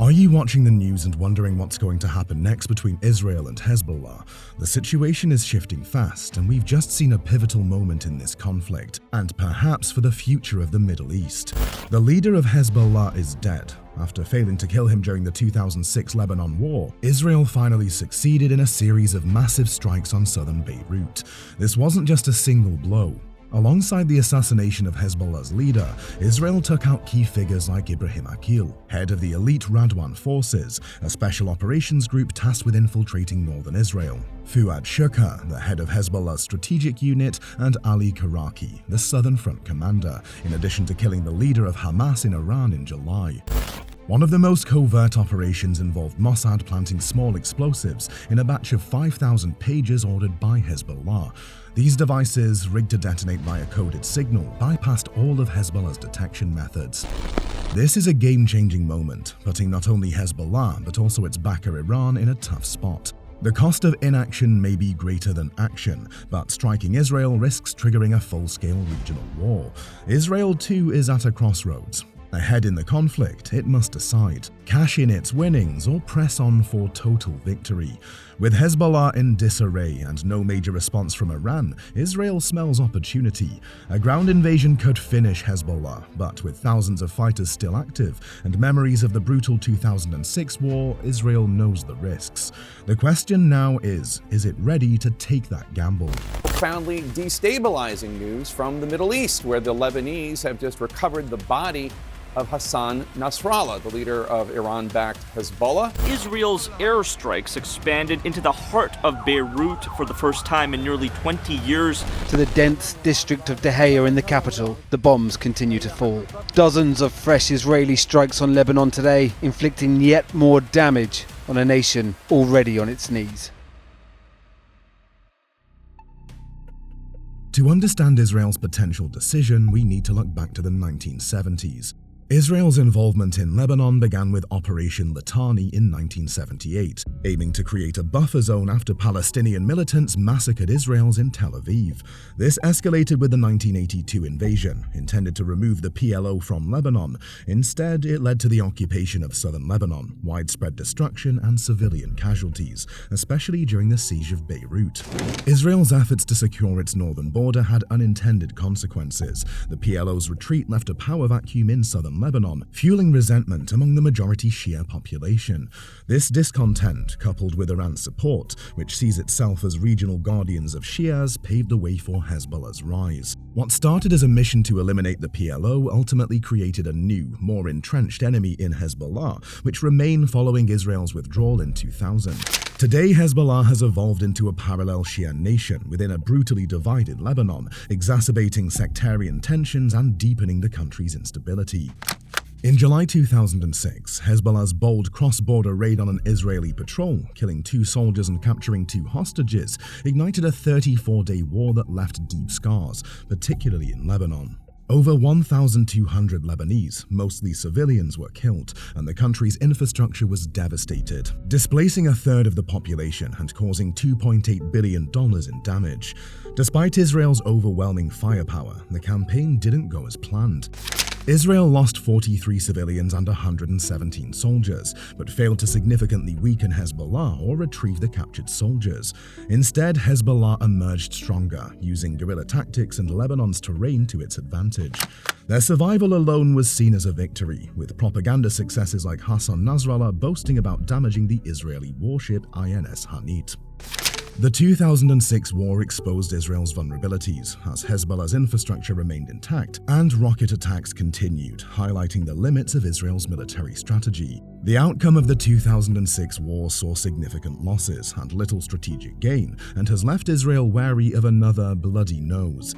Are you watching the news and wondering what's going to happen next between Israel and Hezbollah? The situation is shifting fast, and we've just seen a pivotal moment in this conflict, and perhaps for the future of the Middle East. The leader of Hezbollah is dead. After failing to kill him during the 2006 Lebanon war, Israel finally succeeded in a series of massive strikes on southern Beirut. This wasn't just a single blow. Alongside the assassination of Hezbollah's leader, Israel took out key figures like Ibrahim Akil, head of the elite Radwan forces, a special operations group tasked with infiltrating northern Israel, Fuad Shukar, the head of Hezbollah's strategic unit, and Ali Karaki, the southern front commander, in addition to killing the leader of Hamas in Iran in July. One of the most covert operations involved Mossad planting small explosives in a batch of 5,000 pages ordered by Hezbollah. These devices, rigged to detonate via coded signal, bypassed all of Hezbollah's detection methods. This is a game-changing moment, putting not only Hezbollah but also its backer Iran in a tough spot. The cost of inaction may be greater than action, but striking Israel risks triggering a full-scale regional war. Israel too is at a crossroads. Ahead in the conflict, it must decide: cash in its winnings or press on for total victory. With Hezbollah in disarray and no major response from Iran, Israel smells opportunity. A ground invasion could finish Hezbollah, but with thousands of fighters still active and memories of the brutal 2006 war, Israel knows the risks. The question now is it ready to take that gamble? Profoundly destabilizing news from the Middle East, where the Lebanese have just recovered the body of Hassan Nasrallah, the leader of Iran-backed Hezbollah. Israel's airstrikes expanded into the heart of Beirut for the first time in nearly 20 years. To the dense district of Deheya in the capital, the bombs continue to fall. Dozens of fresh Israeli strikes on Lebanon today, inflicting yet more damage on a nation already on its knees. To understand Israel's potential decision, we need to look back to the 1970s. Israel's involvement in Lebanon began with Operation Litani in 1978, aiming to create a buffer zone after Palestinian militants massacred Israelis in Tel Aviv. This escalated with the 1982 invasion, intended to remove the PLO from Lebanon. Instead, it led to the occupation of southern Lebanon, widespread destruction, and civilian casualties, especially during the siege of Beirut. Israel's efforts to secure its northern border had unintended consequences. The PLO's retreat left a power vacuum in southern Lebanon, fueling resentment among the majority Shia population. This discontent, coupled with Iran's support, which sees itself as regional guardians of Shias, paved the way for Hezbollah's rise. What started as a mission to eliminate the PLO ultimately created a new, more entrenched enemy in Hezbollah, which remained following Israel's withdrawal in 2000. Today, Hezbollah has evolved into a parallel Shia nation within a brutally divided Lebanon, exacerbating sectarian tensions and deepening the country's instability. In July 2006, Hezbollah's bold cross-border raid on an Israeli patrol, killing 2 soldiers and capturing 2 hostages, ignited a 34-day war that left deep scars, particularly in Lebanon. Over 1,200 Lebanese, mostly civilians, were killed, and the country's infrastructure was devastated, displacing a third of the population and causing $2.8 billion in damage. Despite Israel's overwhelming firepower, the campaign didn't go as planned. Israel lost 43 civilians and 117 soldiers, but failed to significantly weaken Hezbollah or retrieve the captured soldiers. Instead, Hezbollah emerged stronger, using guerrilla tactics and Lebanon's terrain to its advantage. Their survival alone was seen as a victory, with propaganda successes like Hassan Nasrallah boasting about damaging the Israeli warship INS Hanit. The 2006 war exposed Israel's vulnerabilities, as Hezbollah's infrastructure remained intact, and rocket attacks continued, highlighting the limits of Israel's military strategy. The outcome of the 2006 war saw significant losses and little strategic gain, and has left Israel wary of another bloody nose.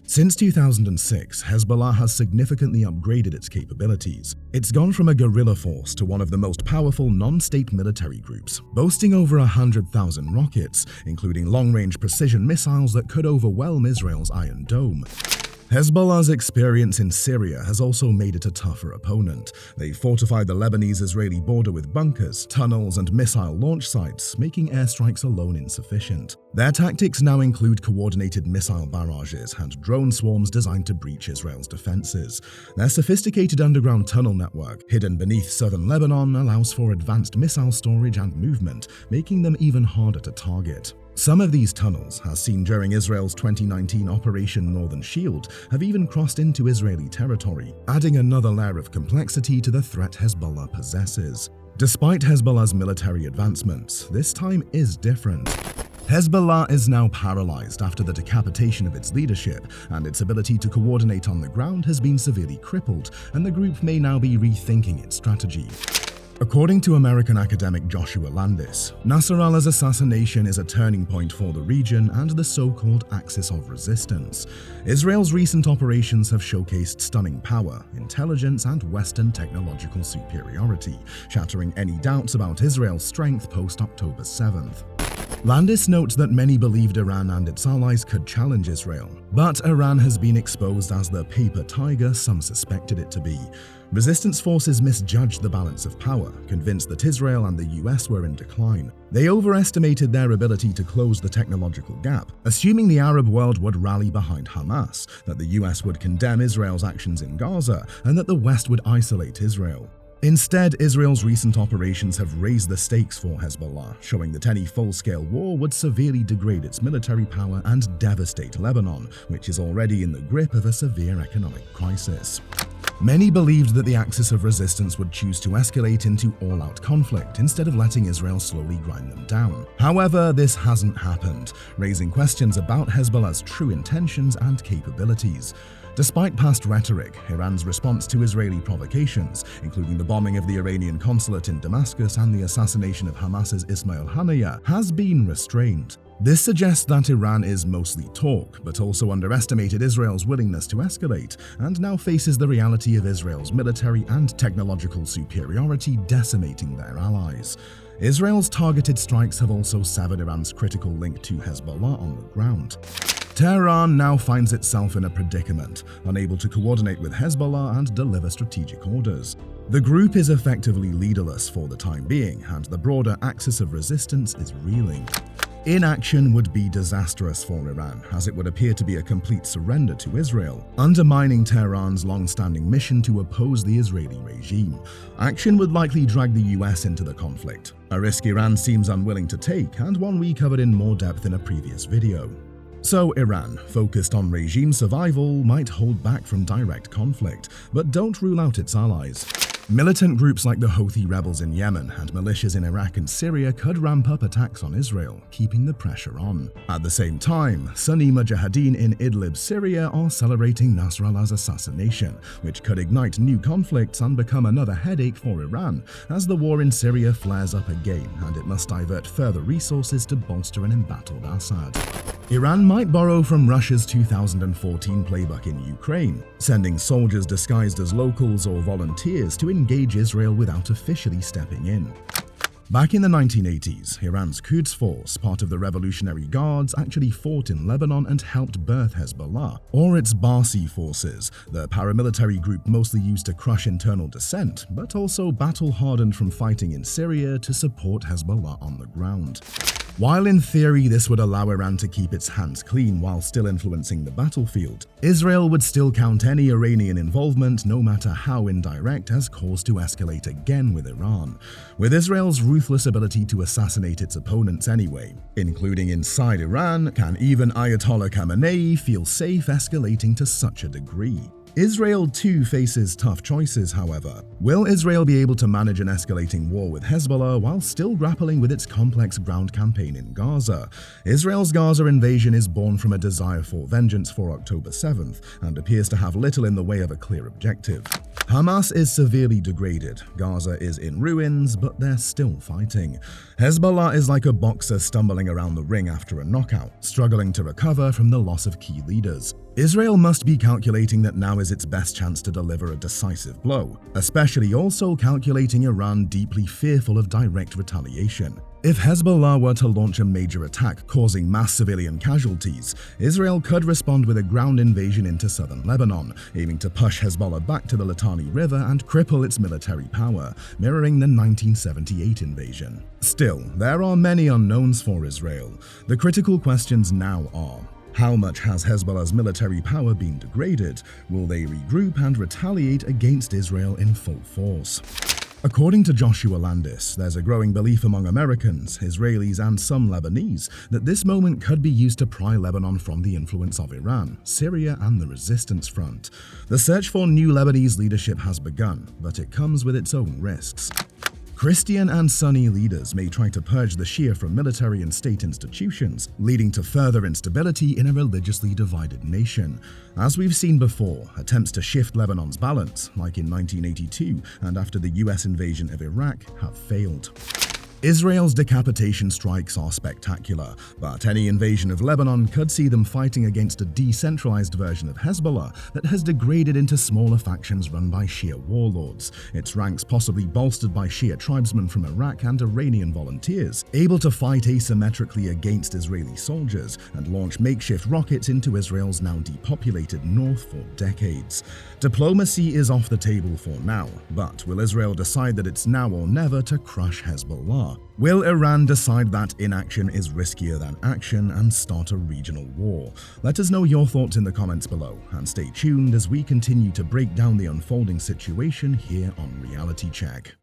Since 2006, Hezbollah has significantly upgraded its capabilities. It's gone from a guerrilla force to one of the most powerful non-state military groups, boasting over 100,000 rockets, including long-range precision missiles that could overwhelm Israel's Iron Dome. Hezbollah's experience in Syria has also made it a tougher opponent. They fortified the Lebanese-Israeli border with bunkers, tunnels, and missile launch sites, making airstrikes alone insufficient. Their tactics now include coordinated missile barrages and drone swarms designed to breach Israel's defenses. Their sophisticated underground tunnel network, hidden beneath southern Lebanon, allows for advanced missile storage and movement, making them even harder to target. Some of these tunnels, as seen during Israel's 2019 Operation Northern Shield, have even crossed into Israeli territory, adding another layer of complexity to the threat Hezbollah possesses. Despite Hezbollah's military advancements, this time is different. Hezbollah is now paralyzed after the decapitation of its leadership, and its ability to coordinate on the ground has been severely crippled, and the group may now be rethinking its strategy. According to American academic Joshua Landis, Nasrallah's assassination is a turning point for the region and the so-called axis of resistance. Israel's recent operations have showcased stunning power, intelligence, and Western technological superiority, shattering any doubts about Israel's strength post-October 7th. Landis notes that many believed Iran and its allies could challenge Israel, but Iran has been exposed as the paper tiger some suspected it to be. Resistance forces misjudged the balance of power, convinced that Israel and the US were in decline. They overestimated their ability to close the technological gap, assuming the Arab world would rally behind Hamas, that the US would condemn Israel's actions in Gaza, and that the West would isolate Israel. Instead, Israel's recent operations have raised the stakes for Hezbollah, showing that any full-scale war would severely degrade its military power and devastate Lebanon, which is already in the grip of a severe economic crisis. Many believed that the axis of resistance would choose to escalate into all-out conflict instead of letting Israel slowly grind them down. However, this hasn't happened, raising questions about Hezbollah's true intentions and capabilities. Despite past rhetoric, Iran's response to Israeli provocations, including the bombing of the Iranian consulate in Damascus and the assassination of Hamas's Ismail Haniyeh, has been restrained. This suggests that Iran is mostly talk, but also underestimated Israel's willingness to escalate, and now faces the reality of Israel's military and technological superiority decimating their allies. Israel's targeted strikes have also severed Iran's critical link to Hezbollah on the ground. Tehran now finds itself in a predicament, unable to coordinate with Hezbollah and deliver strategic orders. The group is effectively leaderless for the time being, and the broader axis of resistance is reeling. Inaction would be disastrous for Iran, as it would appear to be a complete surrender to Israel, undermining Tehran's long-standing mission to oppose the Israeli regime. Action would likely drag the US into the conflict, a risk Iran seems unwilling to take, and one we covered in more depth in a previous video. So Iran, focused on regime survival, might hold back from direct conflict, but don't rule out its allies. Militant groups like the Houthi rebels in Yemen and militias in Iraq and Syria could ramp up attacks on Israel, keeping the pressure on. At the same time, Sunni Mujahideen in Idlib, Syria are celebrating Nasrallah's assassination, which could ignite new conflicts and become another headache for Iran, as the war in Syria flares up again and it must divert further resources to bolster an embattled Assad. Iran might borrow from Russia's 2014 playbook in Ukraine, sending soldiers disguised as locals or volunteers to engage Israel without officially stepping in. Back in the 1980s, Iran's Quds Force, part of the Revolutionary Guards, actually fought in Lebanon and helped birth Hezbollah, or its Barsi forces, the paramilitary group mostly used to crush internal dissent, but also battle-hardened from fighting in Syria to support Hezbollah on the ground. While in theory this would allow Iran to keep its hands clean while still influencing the battlefield, Israel would still count any Iranian involvement, no matter how indirect, as cause to escalate again with Iran. With Israel's ruthless ability to assassinate its opponents anyway, including inside Iran, can even Ayatollah Khamenei feel safe escalating to such a degree? Israel too faces tough choices, however. Will Israel be able to manage an escalating war with Hezbollah while still grappling with its complex ground campaign in Gaza? Israel's Gaza invasion is born from a desire for vengeance for October 7th and appears to have little in the way of a clear objective. Hamas is severely degraded, Gaza is in ruins, but they're still fighting. Hezbollah is like a boxer stumbling around the ring after a knockout, struggling to recover from the loss of key leaders. Israel must be calculating that now is its best chance to deliver a decisive blow, especially also calculating Iran deeply fearful of direct retaliation. If Hezbollah were to launch a major attack causing mass civilian casualties, Israel could respond with a ground invasion into southern Lebanon, aiming to push Hezbollah back to the Litani River and cripple its military power, mirroring the 1978 invasion. Still, there are many unknowns for Israel. The critical questions now are: how much has Hezbollah's military power been degraded? Will they regroup and retaliate against Israel in full force? According to Joshua Landis, there's a growing belief among Americans, Israelis, and some Lebanese that this moment could be used to pry Lebanon from the influence of Iran, Syria, and the resistance front. The search for new Lebanese leadership has begun, but it comes with its own risks. Christian and Sunni leaders may try to purge the Shia from military and state institutions, leading to further instability in a religiously divided nation. As we've seen before, attempts to shift Lebanon's balance, like in 1982 and after the US invasion of Iraq, have failed. Israel's decapitation strikes are spectacular, but any invasion of Lebanon could see them fighting against a decentralized version of Hezbollah that has degraded into smaller factions run by Shia warlords, its ranks possibly bolstered by Shia tribesmen from Iraq and Iranian volunteers, able to fight asymmetrically against Israeli soldiers and launch makeshift rockets into Israel's now depopulated north for decades. Diplomacy is off the table for now, but will Israel decide that it's now or never to crush Hezbollah? Will Iran decide that inaction is riskier than action and start a regional war? Let us know your thoughts in the comments below, and stay tuned as we continue to break down the unfolding situation here on Reality Check.